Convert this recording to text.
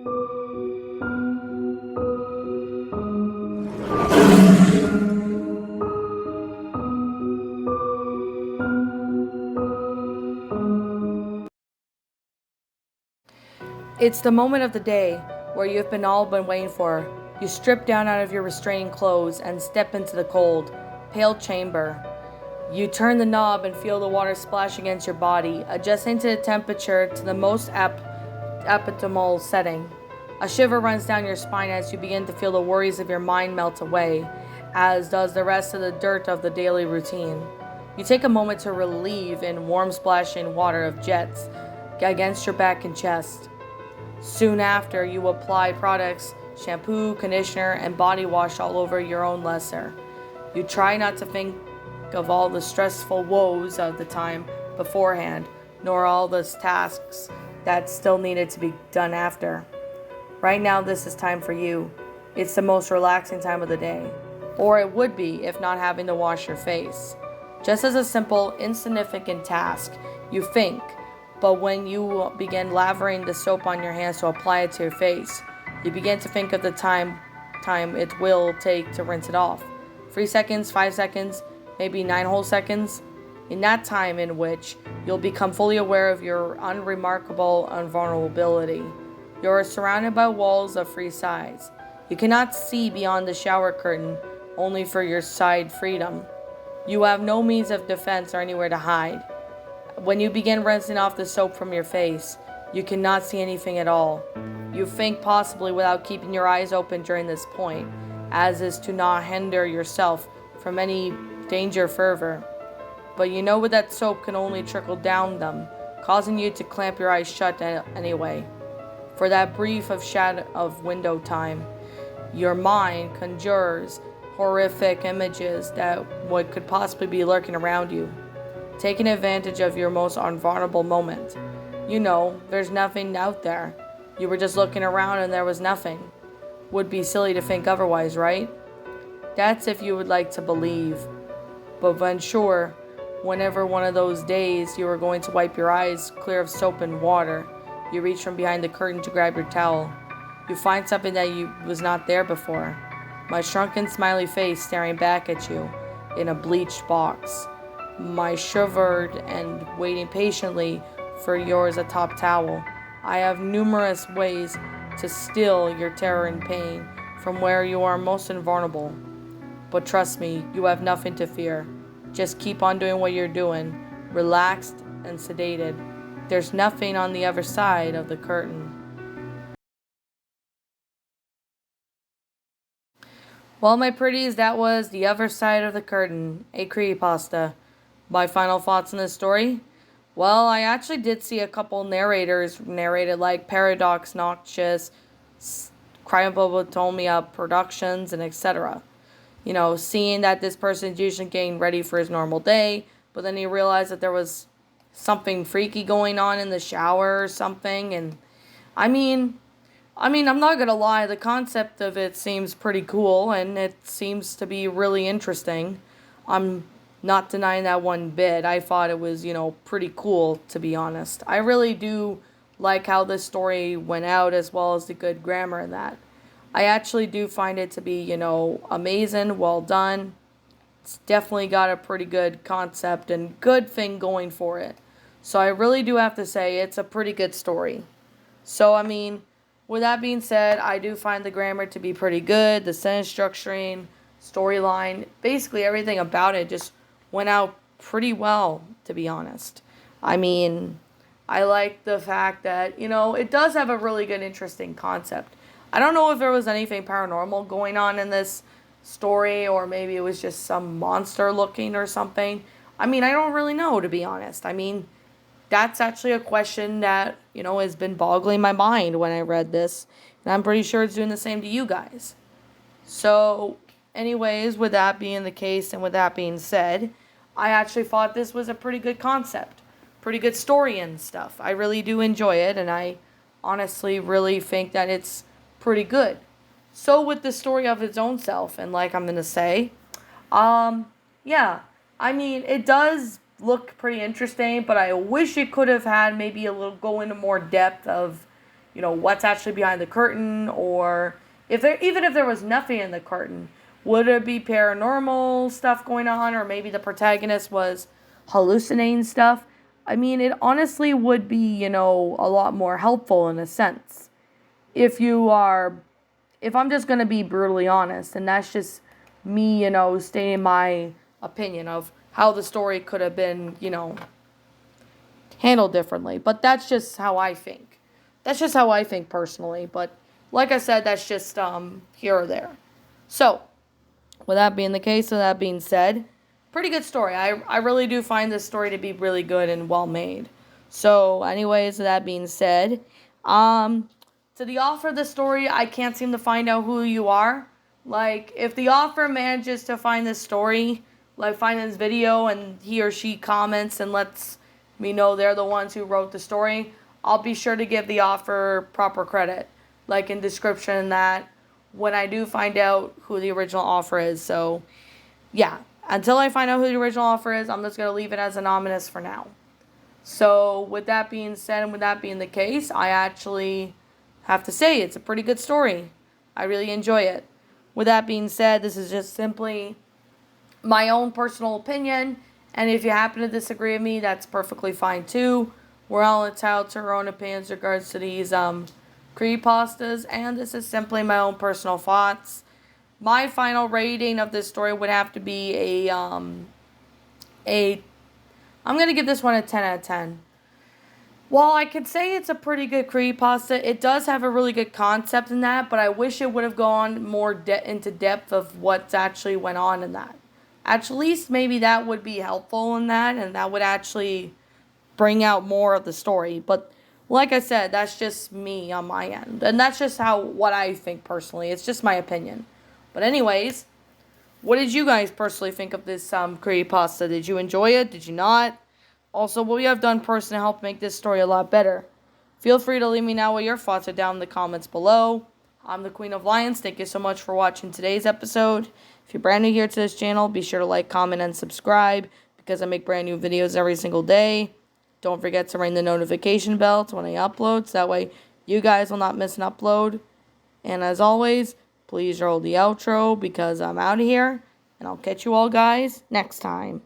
It's the moment of the day where you've all been waiting for. You strip down out of your restraining clothes and step into the cold, pale chamber. You turn the knob and feel the water splash against your body, adjusting to the temperature to the most optimal setting. A shiver runs down your spine as you begin to feel the worries of your mind melt away, as does the rest of the dirt of the daily routine. You take a moment to relieve in warm splashing water of jets against your back and chest. Soon after, you apply products, shampoo, conditioner, and body wash all over your own lesser. You try not to think of all the stressful woes of the time beforehand, nor all the tasks that still needed to be done after. Right now, this is time for you. It's the most relaxing time of the day. Or it would be if not having to wash your face. Just as a simple, insignificant task, you think, but when you begin lavering the soap on your hands to apply it to your face, you begin to think of the time it will take to rinse it off. 3 seconds, 5 seconds, maybe 9 whole seconds. In that time in which you'll become fully aware of your unremarkable invulnerability. You are surrounded by walls of free size. You cannot see beyond the shower curtain, only for your side freedom. You have no means of defense or anywhere to hide. When you begin rinsing off the soap from your face, you cannot see anything at all. You think possibly without keeping your eyes open during this point, as is to not hinder yourself from any danger further. But you know that soap can only trickle down them, causing you to clamp your eyes shut anyway. For that brief of shadow of window time, your mind conjures horrific images that what could possibly be lurking around you, taking advantage of your most vulnerable moment. You know, there's nothing out there. You were just looking around and there was nothing. Would be silly to think otherwise, right? That's if you would like to believe. But when sure, whenever one of those days you are going to wipe your eyes clear of soap and water, you reach from behind the curtain to grab your towel. You find something that was not there before. My shrunken smiley face staring back at you in a bleached box. My shivered and waiting patiently for yours atop towel. I have numerous ways to still your terror and pain from where you are most invulnerable. But trust me, you have nothing to fear. Just keep on doing what you're doing, relaxed and sedated. There's nothing on the other side of the curtain. Well, my pretties, that was The Other Side of the Curtain, a creepypasta. My final thoughts on this story? Well, I actually did see a couple narrators narrated like Paradox Noxious, Cryobotomia Productions, and etc. You know, seeing that this person's usually getting ready for his normal day, but then he realized that there was something freaky going on in the shower or something. And I mean, I'm not gonna lie, the concept of it seems pretty cool and it seems to be really interesting. I'm not denying that one bit. I thought it was, pretty cool, to be honest. I really do like how this story went out as well as the good grammar in that. I actually do find it to be, amazing, well done. It's definitely got a pretty good concept and good thing going for it. So I really do have to say it's a pretty good story. So, with that being said, I do find the grammar to be pretty good. The sentence structuring, storyline, basically everything about it just went out pretty well, to be honest. I like the fact that, it does have a really good, interesting concept. I don't know if there was anything paranormal going on in this story, or maybe it was just some monster looking or something. I don't really know, to be honest. That's actually a question that, has been boggling my mind when I read this. And I'm pretty sure it's doing the same to you guys. So, anyways, with that being the case and with that being said, I actually thought this was a pretty good concept. Pretty good story and stuff. I really do enjoy it, and I honestly really think that it's pretty good. So with the story of its own self, and like I'm going to say, yeah, it does look pretty interesting, but I wish it could have had maybe a little go into more depth of, what's actually behind the curtain, or even if there was nothing in the curtain, would it be paranormal stuff going on, or maybe the protagonist was hallucinating stuff? I mean, it honestly would be, a lot more helpful in a sense. If I'm just going to be brutally honest, and that's just me, stating my opinion of how the story could have been, handled differently. But that's just how I think. That's just how I think personally. But like I said, that's just here or there. So, with that being the case, with that being said, pretty good story. I really do find this story to be really good and well made. So, anyways, with that being said, to the author of the story, I can't seem to find out who you are. Like, if the author manages to find this story, like find this video, and he or she comments and lets me know they're the ones who wrote the story, I'll be sure to give the author proper credit, like in description, that when I do find out who the original author is. So, yeah, until I find out who the original author is, I'm just going to leave it as anonymous for now. So, with that being said, and with that being the case, I actually have to say it's a pretty good story. I really enjoy it. With that being said, this is just simply my own personal opinion, and if you happen to disagree with me, that's perfectly fine too. We're all entitled to our own opinions in regards to these creepypastas, and this is simply my own personal thoughts. My final rating of this story would have to be I'm going to give this one a 10 out of 10. While I could say it's a pretty good creepypasta, it does have a really good concept in that, but I wish it would have gone more into depth of what actually went on in that. At least maybe that would be helpful in that, and that would actually bring out more of the story. But like I said, that's just me on my end, and that's just what I think personally. It's just my opinion. But anyways, what did you guys personally think of this creepypasta? Did you enjoy it? Did you not? Also, what you have done personally to help make this story a lot better? Feel free to leave me know what your thoughts are down in the comments below. I'm the Queen of Lions. Thank you so much for watching today's episode. If you're brand new here to this channel, be sure to like, comment, and subscribe, because I make brand new videos every single day. Don't forget to ring the notification bell to when I upload, so that way you guys will not miss an upload. And as always, please roll the outro, because I'm out of here, and I'll catch you all guys next time.